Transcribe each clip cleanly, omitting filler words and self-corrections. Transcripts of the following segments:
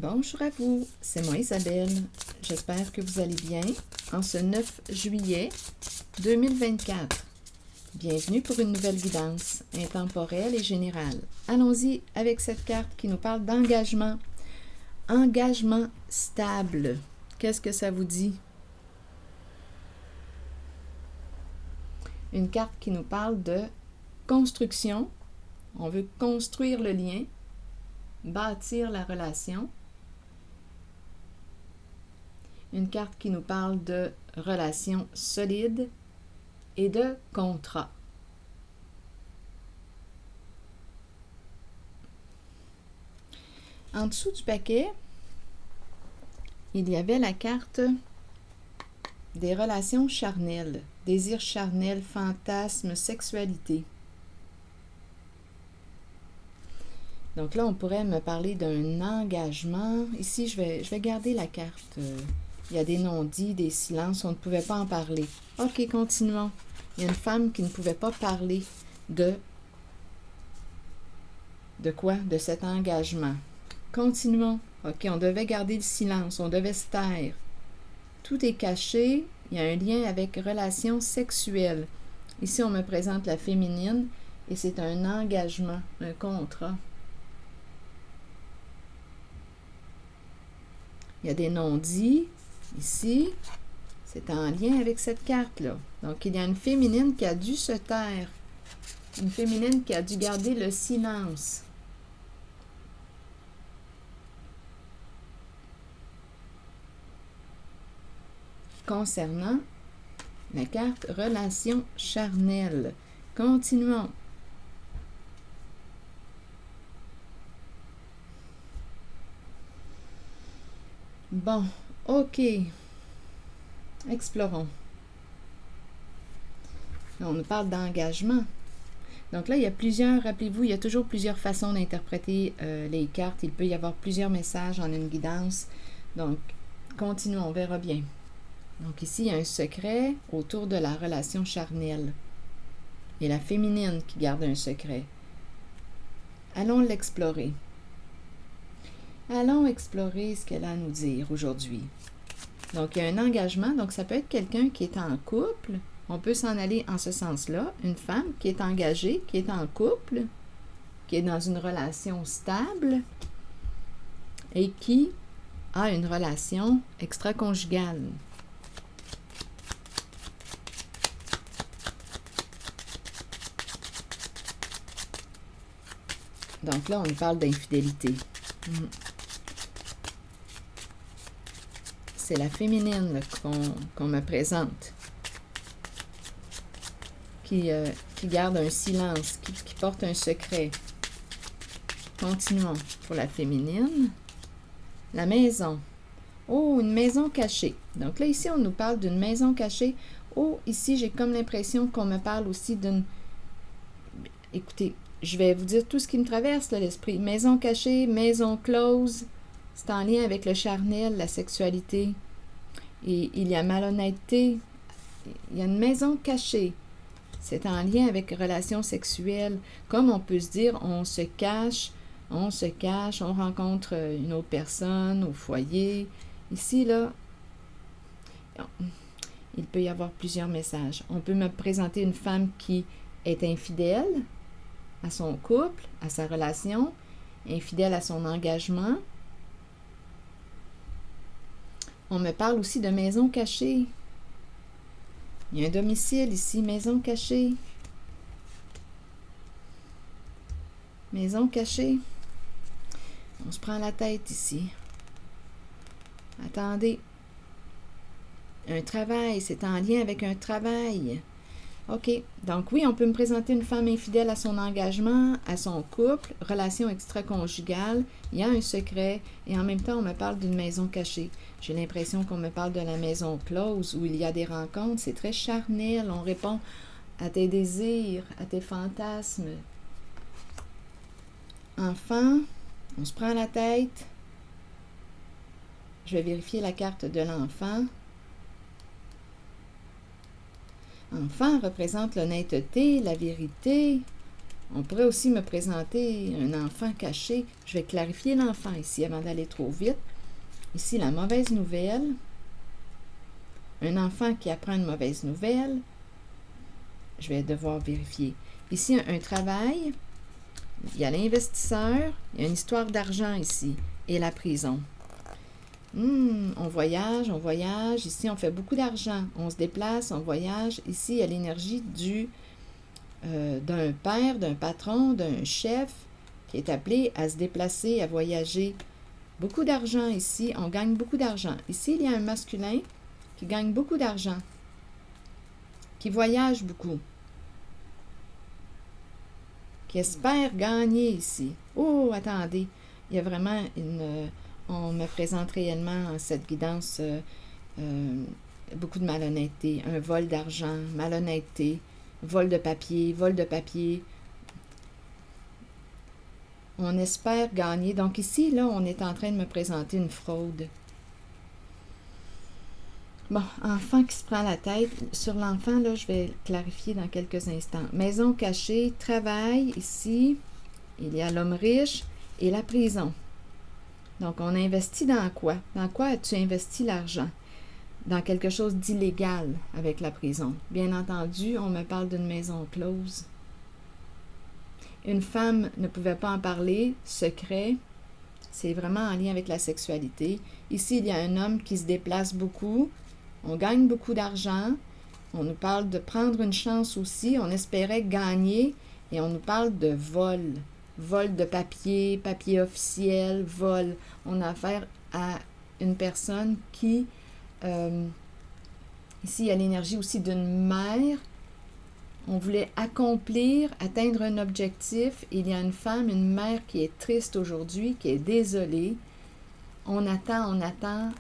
Bonjour à vous, c'est moi Isabelle. J'espère que vous allez bien en ce 9 juillet 2024. Bienvenue pour une nouvelle guidance intemporelle et générale. Allons-y avec cette carte qui nous parle d'engagement. Engagement stable. Qu'est-ce que ça vous dit? Une carte qui nous parle de construction. On veut construire le lien, bâtir la relation. Une carte qui nous parle de relations solides et de contrat. En dessous du paquet, il y avait la carte des relations charnelles, désir charnel, fantasme, sexualité. Donc là, on pourrait me parler d'un engagement. Ici, je vais garder la carte. Il y a des non-dits, des silences, on ne pouvait pas en parler. OK, continuons. Il y a une femme qui ne pouvait pas parler de quoi? De cet engagement. Continuons. OK, on devait garder le silence, on devait se taire. Tout est caché. Il y a un lien avec relations sexuelles. Ici, on me présente la féminine et c'est un engagement, un contrat. Il y a des non-dits. Ici, c'est en lien avec cette carte-là. Donc, il y a une féminine qui a dû se taire. Une féminine qui a dû garder le silence. Concernant la carte relation charnelle. Continuons. Bon, OK. Explorons. On nous parle d'engagement. Donc là, il y a plusieurs, rappelez-vous, il y a toujours plusieurs façons d'interpréter les cartes. Il peut y avoir plusieurs messages en une guidance. Donc, continuons, on verra bien. Donc ici, il y a un secret autour de la relation charnelle. Et la féminine qui garde un secret. Allons l'explorer. Allons explorer ce qu'elle a à nous dire aujourd'hui. Donc, il y a un engagement. Donc, ça peut être quelqu'un qui est en couple. On peut s'en aller en ce sens-là. Une femme qui est engagée, qui est en couple, qui est dans une relation stable et qui a une relation extra-conjugale. Donc là, on nous parle d'infidélité. C'est la féminine qu'on me présente, qui garde un silence, qui porte un secret. Continuons pour la féminine. La maison. Oh, une maison cachée. Donc là, ici, on nous parle d'une maison cachée. Oh, ici, j'ai comme l'impression qu'on me parle aussi d'une... Écoutez, je vais vous dire tout ce qui me traverse l'esprit. Maison cachée, maison close. C'est en lien avec le charnel, la sexualité. Et il y a malhonnêteté. Il y a une maison cachée. C'est en lien avec relations sexuelles. Comme on peut se dire, on se cache, on rencontre une autre personne au foyer. Ici, là, il peut y avoir plusieurs messages. On peut me présenter une femme qui est infidèle à son couple, à sa relation, infidèle à son engagement. On me parle aussi de maison cachée. Il y a un domicile ici, maison cachée. Maison cachée. On se prend la tête ici. Attendez. Un travail, c'est en lien avec un travail. OK. Donc oui, on peut me présenter une femme infidèle à son engagement, à son couple, relation extra-conjugale. Il y a un secret et en même temps, on me parle d'une maison cachée. J'ai l'impression qu'on me parle de la maison close où il y a des rencontres. C'est très charnel. On répond à tes désirs, à tes fantasmes. Enfant, on se prend la tête. Je vais vérifier la carte de l'enfant. Enfant représente l'honnêteté, la vérité. On pourrait aussi me présenter un enfant caché. Je vais clarifier l'enfant ici avant d'aller trop vite. Ici, la mauvaise nouvelle. Un enfant qui apprend une mauvaise nouvelle. Je vais devoir vérifier. Ici, un travail. Il y a l'investisseur. Il y a une histoire d'argent ici. Et la prison. On voyage, on voyage. Ici, on fait beaucoup d'argent. On se déplace, on voyage. Ici, il y a l'énergie d'un père, d'un patron, d'un chef qui est appelé à se déplacer, à voyager. Beaucoup d'argent ici. On gagne beaucoup d'argent. Ici, il y a un masculin qui gagne beaucoup d'argent, qui voyage beaucoup, qui espère gagner ici. Oh, attendez, il y a vraiment on me présente réellement cette guidance beaucoup de malhonnêteté, un vol d'argent, malhonnêteté, vol de papier. On espère gagner. Donc ici, là, on est en train de me présenter une fraude. Bon, enfant qui se prend la tête. Sur l'enfant, là, je vais clarifier dans quelques instants. Maison cachée, travail, ici, il y a l'homme riche et la prison. Donc, on investit dans quoi? Dans quoi as-tu investi l'argent? Dans quelque chose d'illégal avec la prison. Bien entendu, on me parle d'une maison close. Une femme ne pouvait pas en parler, secret. C'est vraiment en lien avec la sexualité. Ici, il y a un homme qui se déplace beaucoup. On gagne beaucoup d'argent. On nous parle de prendre une chance aussi. On espérait gagner. Et on nous parle de vol. Vol de papier, papier officiel, vol. On a affaire à une personne qui... ici, il y a l'énergie aussi d'une mère. On voulait accomplir, atteindre un objectif. Il y a une femme, une mère qui est triste aujourd'hui, qui est désolée. On attend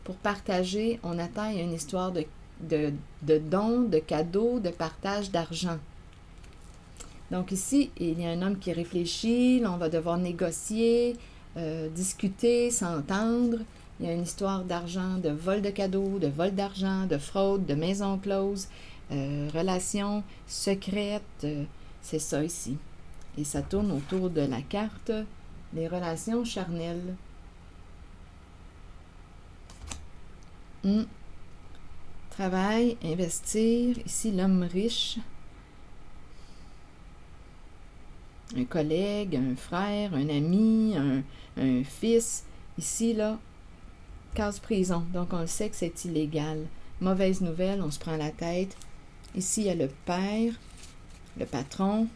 pour partager. On attend, il y a une histoire de dons, de cadeaux, de partage d'argent. Donc ici, il y a un homme qui réfléchit. Là, on va devoir négocier, discuter, s'entendre. Il y a une histoire d'argent, de vol de cadeaux, de vol d'argent, de fraude, de maison close. Relations secrètes, c'est ça ici. Et ça tourne autour de la carte des relations charnelles. Travail, investir. Ici, l'homme riche. Un collègue, un frère, un ami, un fils. Ici, là, case prison. Donc, on le sait que c'est illégal. Mauvaise nouvelle, on se prend la tête. Ici, il y a le père, le patron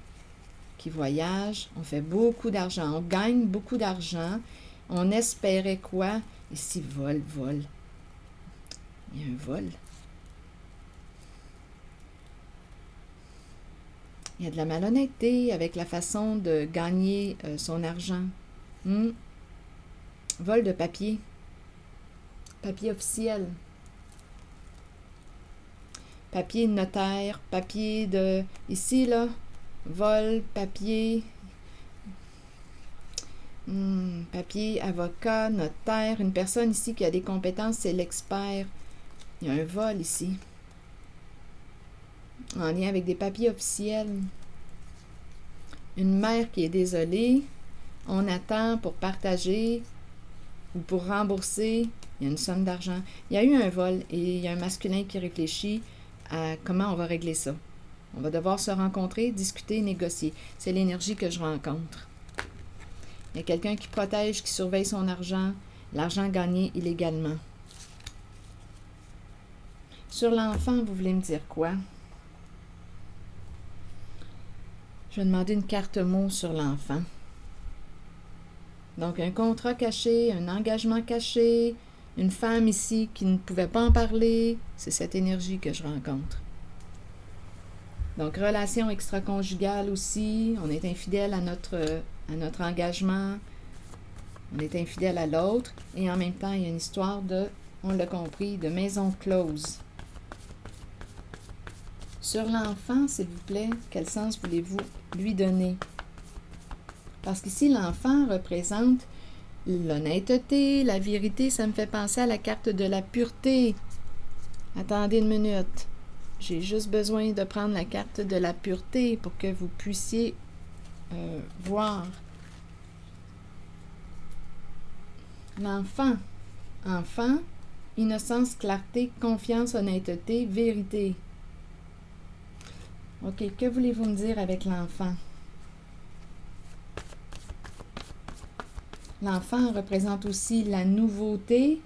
qui voyage. On fait beaucoup d'argent. On gagne beaucoup d'argent. On espérait quoi? Ici, vol. Il y a un vol. Il y a de la malhonnêteté avec la façon de gagner son argent. Vol de papier. Papier officiel. Papier de notaire, papier de... Ici, là, vol, papier... papier, avocat, notaire. Une personne ici qui a des compétences, c'est l'expert. Il y a un vol ici. En lien avec des papiers officiels. Une mère qui est désolée. On attend pour partager ou pour rembourser. Il y a une somme d'argent. Il y a eu un vol et il y a un masculin qui réfléchit à comment on va régler ça. On va devoir se rencontrer, discuter, négocier. C'est l'énergie que je rencontre. Il y a quelqu'un qui protège, qui surveille son argent, l'argent gagné illégalement. Sur l'enfant, vous voulez me dire quoi? Je vais demander une carte mot sur l'enfant. Donc, un contrat caché, un engagement caché, une femme ici qui ne pouvait pas en parler, c'est cette énergie que je rencontre. Donc, relation extra-conjugale aussi, on est infidèle à notre engagement, on est infidèle à l'autre, et en même temps, il y a une histoire de, on l'a compris, de maison close. Sur l'enfant, s'il vous plaît, quel sens voulez-vous lui donner? Parce qu'ici, l'enfant représente l'honnêteté, la vérité. Ça me fait penser à la carte de la pureté. Attendez une minute. J'ai juste besoin de prendre la carte de la pureté pour que vous puissiez voir. L'enfant. Enfant, innocence, clarté, confiance, honnêteté, vérité. OK, que voulez-vous me dire avec l'enfant? L'enfant représente aussi la nouveauté.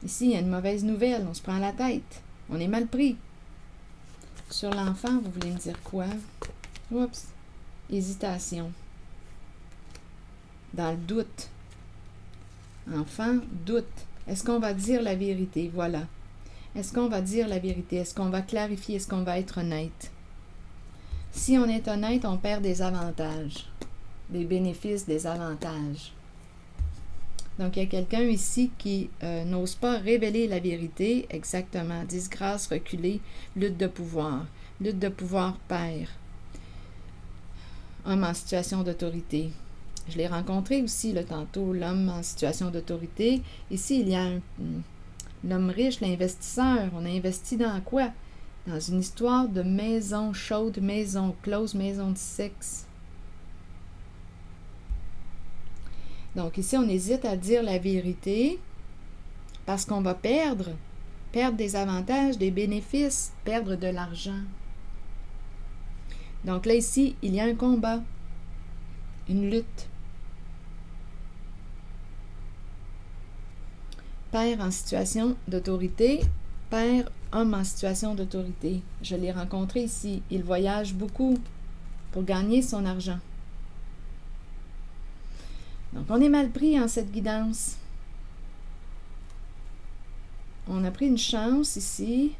Ici, il y a une mauvaise nouvelle, on se prend la tête. On est mal pris. Sur l'enfant, vous voulez me dire quoi? Oups, hésitation. Dans le doute. Enfant, doute. Est-ce qu'on va dire la vérité? Voilà. Est-ce qu'on va dire la vérité? Est-ce qu'on va clarifier? Est-ce qu'on va être honnête? Si on est honnête, on perd des avantages, des bénéfices, des avantages. Donc, il y a quelqu'un ici qui n'ose pas révéler la vérité, exactement. Disgrâce, reculer, lutte de pouvoir. Lutte de pouvoir perd. Homme en situation d'autorité. Je l'ai rencontré aussi, tantôt, l'homme en situation d'autorité. Ici, il y a l'homme riche, l'investisseur. On a investi dans quoi? Dans une histoire de maison chaude, maison close, maison de sexe. Donc ici, on hésite à dire la vérité parce qu'on va perdre des avantages, des bénéfices, perdre de l'argent. Donc là, ici, il y a un combat, une lutte. Père en situation d'autorité, père, homme en situation d'autorité. Je l'ai rencontré ici. Il voyage beaucoup pour gagner son argent. Donc, on est mal pris en cette guidance. On a pris une chance ici.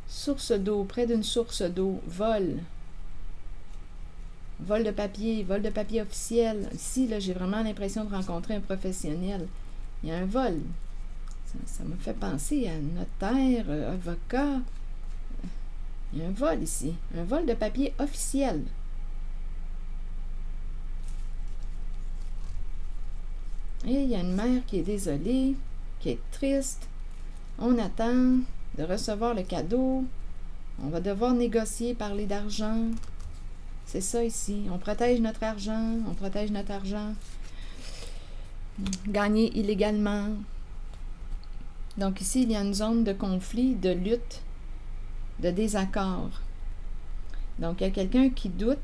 Source d'eau, près d'une source d'eau. Vol. Vol de papier officiel. Ici, là, j'ai vraiment l'impression de rencontrer un professionnel. Il y a un vol. Ça me fait penser à notaire, avocat. Il y a un vol ici. Un vol de papier officiel. Et il y a une mère qui est désolée, qui est triste. On attend de recevoir le cadeau. On va devoir négocier, parler d'argent. C'est ça ici. On protège notre argent. On protège notre argent. Gagner illégalement. Donc ici, il y a une zone de conflit, de lutte, de désaccord. Donc il y a quelqu'un qui doute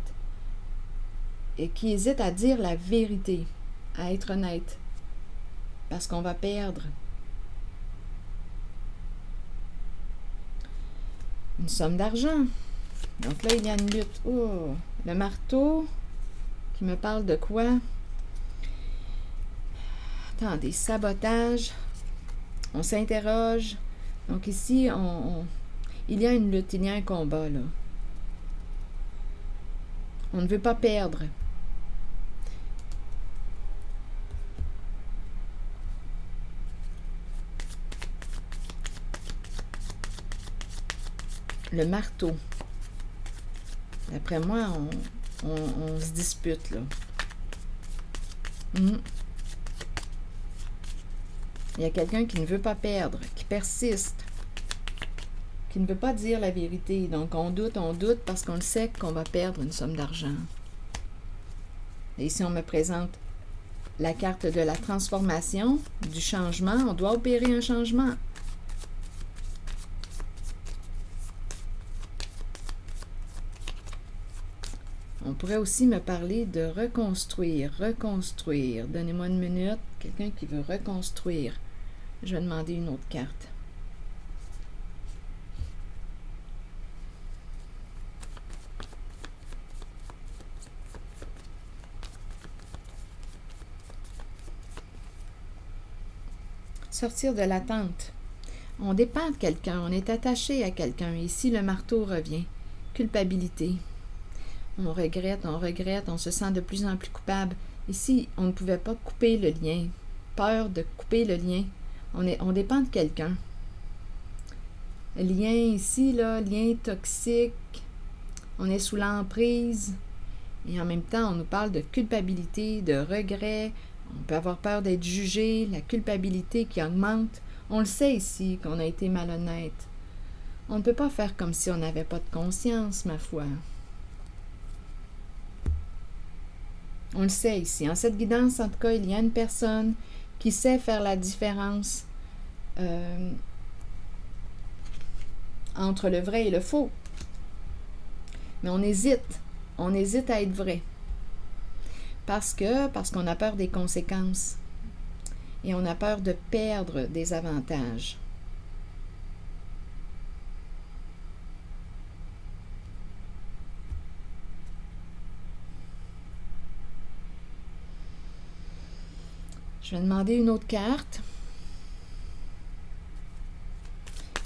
et qui hésite à dire la vérité, à être honnête. Parce qu'on va perdre. Une somme d'argent. Donc là, il y a une lutte. Oh, le marteau qui me parle de quoi? Attendez, sabotage. On s'interroge. Donc ici, il y a une lutte, il y a un combat, là. On ne veut pas perdre. Le marteau. D'après moi, on se dispute, là. Il y a quelqu'un qui ne veut pas perdre, qui persiste, qui ne veut pas dire la vérité. Donc, on doute parce qu'on le sait qu'on va perdre une somme d'argent. Et ici, on me présente la carte de la transformation, du changement. On doit opérer un changement. On pourrait aussi me parler de reconstruire. Donnez-moi une minute. Quelqu'un qui veut reconstruire. Je vais demander une autre carte. Sortir de l'attente. On dépend de quelqu'un, on est attaché à quelqu'un. Ici, le marteau revient. Culpabilité. On regrette, on se sent de plus en plus coupable. Ici, on ne pouvait pas couper le lien. Peur de couper le lien. On dépend de quelqu'un. Lien ici, là, lien toxique. On est sous l'emprise. Et en même temps, on nous parle de culpabilité, de regret. On peut avoir peur d'être jugé, la culpabilité qui augmente. On le sait ici qu'on a été malhonnête. On ne peut pas faire comme si on n'avait pas de conscience, ma foi. On le sait ici. En cette guidance, en tout cas, il y a une personne qui sait faire la différence entre le vrai et le faux. Mais on hésite. On hésite à être vrai. Parce qu'on a peur des conséquences. Et on a peur de perdre des avantages. Je vais demander une autre carte.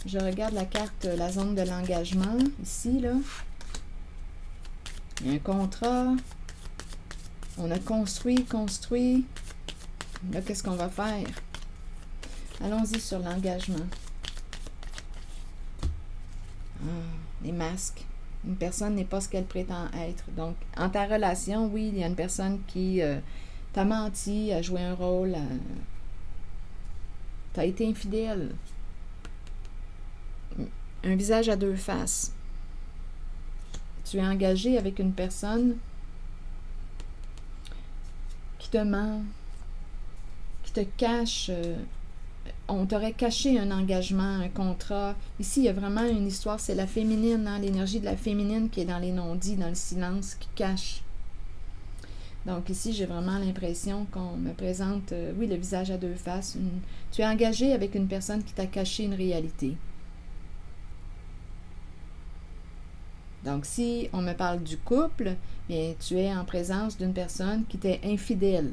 Je regarde la carte, la zone de l'engagement, ici, là. Il y a un contrat. On a construit. Là, qu'est-ce qu'on va faire? Allons-y sur l'engagement. Les masques. Une personne n'est pas ce qu'elle prétend être. Donc, en ta relation, oui, il y a une personne qui t'a menti, a joué un rôle, t'as été infidèle. Un visage à deux faces. Tu es engagé avec une personne qui te ment, qui te cache. On t'aurait caché un engagement, un contrat. Ici, il y a vraiment une histoire, c'est la féminine, hein, l'énergie de la féminine qui est dans les non-dits, dans le silence, qui cache. Donc ici, j'ai vraiment l'impression qu'on me présente, oui, le visage à deux faces. Tu es engagé avec une personne qui t'a caché une réalité. Donc, si on me parle du couple, bien, tu es en présence d'une personne qui t'est infidèle.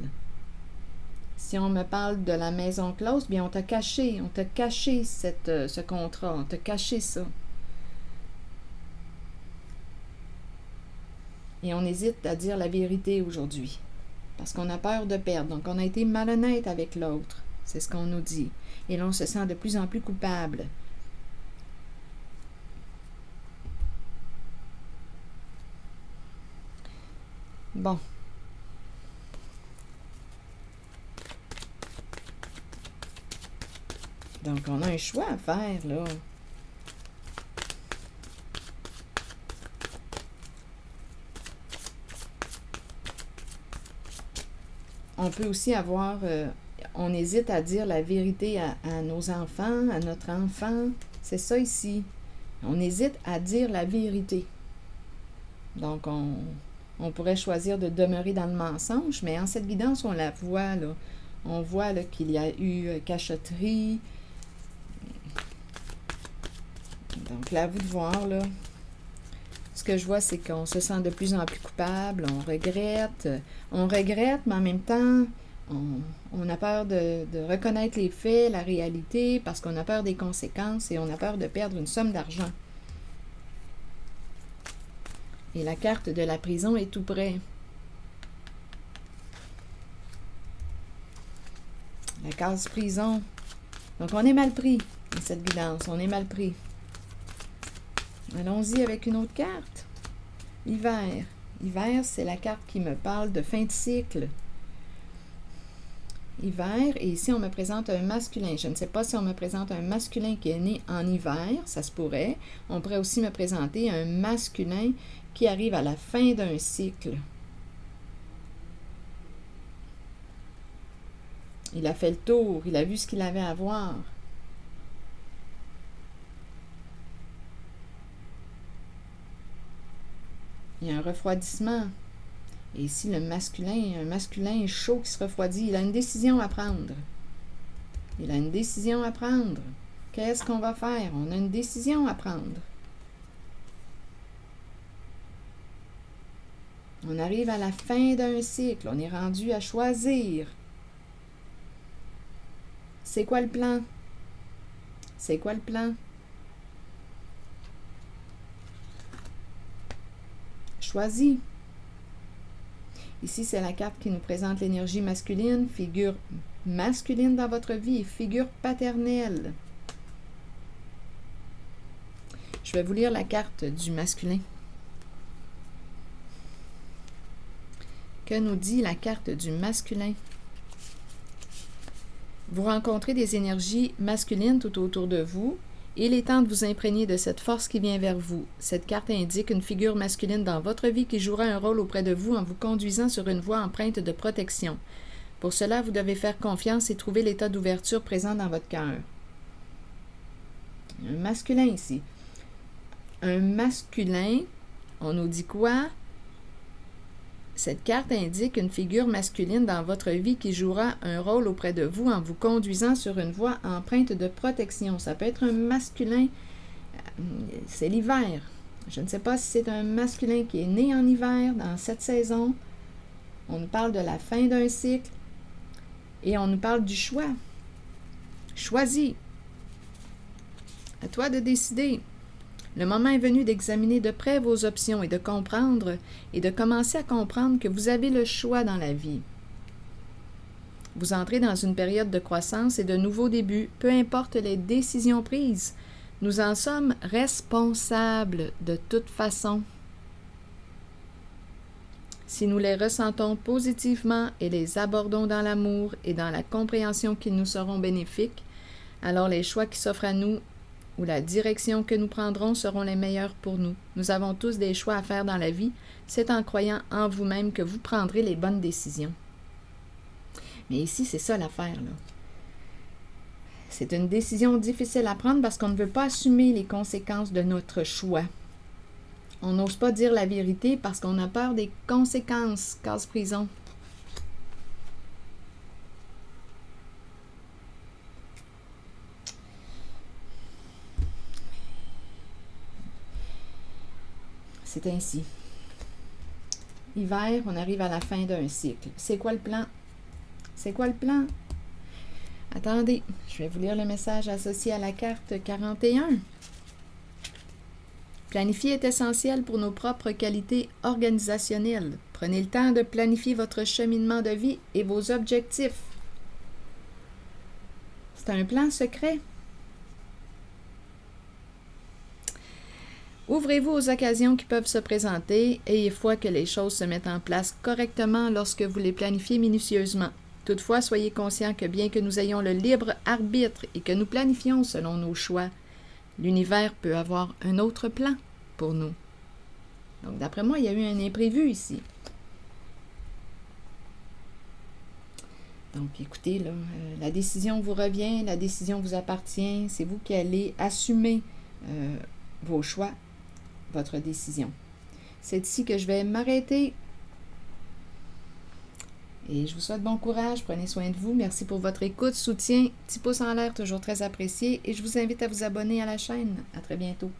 Si on me parle de la maison close, bien, on t'a caché ce contrat, on t'a caché ça. Et on hésite à dire la vérité aujourd'hui, parce qu'on a peur de perdre. Donc, on a été malhonnête avec l'autre, c'est ce qu'on nous dit. Et là, on se sent de plus en plus coupable. Bon. Donc, on a un choix à faire, là. On peut aussi avoir... on hésite à dire la vérité à nos enfants, à notre enfant. C'est ça ici. On hésite à dire la vérité. Donc, on pourrait choisir de demeurer dans le mensonge, mais en cette guidance, on la voit, là. On voit là, qu'il y a eu cachotterie. Donc, là, à vous de voir, là. Ce que je vois, c'est qu'on se sent de plus en plus coupable, on regrette, mais en même temps, on a peur de reconnaître les faits, la réalité, parce qu'on a peur des conséquences et on a peur de perdre une somme d'argent. Et la carte de la prison est tout près. La case prison. Donc, on est mal pris dans cette guidance, on est mal pris. Allons-y avec une autre carte. Hiver. Hiver, c'est la carte qui me parle de fin de cycle. Hiver, et ici on me présente un masculin. Je ne sais pas si on me présente un masculin qui est né en hiver, ça se pourrait. On pourrait aussi me présenter un masculin qui arrive à la fin d'un cycle. Il a fait le tour, il a vu ce qu'il avait à voir. Il y a un refroidissement. Et ici, le masculin, un masculin chaud qui se refroidit, il a une décision à prendre. Il a une décision à prendre. Qu'est-ce qu'on va faire? On a une décision à prendre. On arrive à la fin d'un cycle. On est rendu à choisir. C'est quoi le plan? C'est quoi le plan? Choisis. Ici, c'est la carte qui nous présente l'énergie masculine, figure masculine dans votre vie et figure paternelle. Je vais vous lire la carte du masculin. Que nous dit la carte du masculin? Vous rencontrez des énergies masculines tout autour de vous. Et il est temps de vous imprégner de cette force qui vient vers vous. Cette carte indique une figure masculine dans votre vie qui jouera un rôle auprès de vous en vous conduisant sur une voie empreinte de protection. Pour cela, vous devez faire confiance et trouver l'état d'ouverture présent dans votre cœur. Un masculin ici. Un masculin, on nous dit quoi? Cette carte indique une figure masculine dans votre vie qui jouera un rôle auprès de vous en vous conduisant sur une voie empreinte de protection. Ça peut être un masculin, c'est l'hiver. Je ne sais pas si c'est un masculin qui est né en hiver, dans cette saison. On nous parle de la fin d'un cycle et on nous parle du choix. Choisis. À toi de décider. Le moment est venu d'examiner de près vos options et de comprendre et de commencer à comprendre que vous avez le choix dans la vie. Vous entrez dans une période de croissance et de nouveaux débuts, peu importe les décisions prises. Nous en sommes responsables de toute façon. Si nous les ressentons positivement et les abordons dans l'amour et dans la compréhension qu'ils nous seront bénéfiques, alors les choix qui s'offrent à nous ou la direction que nous prendrons seront les meilleurs pour nous. Nous avons tous des choix à faire dans la vie. C'est en croyant en vous-même que vous prendrez les bonnes décisions. Mais ici, c'est ça l'affaire, là. C'est une décision difficile à prendre parce qu'on ne veut pas assumer les conséquences de notre choix. On n'ose pas dire la vérité parce qu'on a peur des conséquences. Casse-prison. C'est ainsi. Hiver, on arrive à la fin d'un cycle. C'est quoi le plan? C'est quoi le plan? Attendez, je vais vous lire le message associé à la carte 41. Planifier est essentiel pour nos propres qualités organisationnelles. Prenez le temps de planifier votre cheminement de vie et vos objectifs. C'est un plan secret. Ouvrez-vous aux occasions qui peuvent se présenter. Ayez foi que les choses se mettent en place correctement lorsque vous les planifiez minutieusement. Toutefois, soyez conscients que bien que nous ayons le libre arbitre et que nous planifions selon nos choix, l'univers peut avoir un autre plan pour nous. Donc, d'après moi, il y a eu un imprévu ici. Donc, écoutez, là, la décision vous revient, la décision vous appartient. C'est vous qui allez assumer vos choix, votre décision. C'est ici que je vais m'arrêter. Et je vous souhaite bon courage, prenez soin de vous. Merci pour votre écoute, soutien, petit pouce en l'air, toujours très apprécié. Et je vous invite à vous abonner à la chaîne. À très bientôt.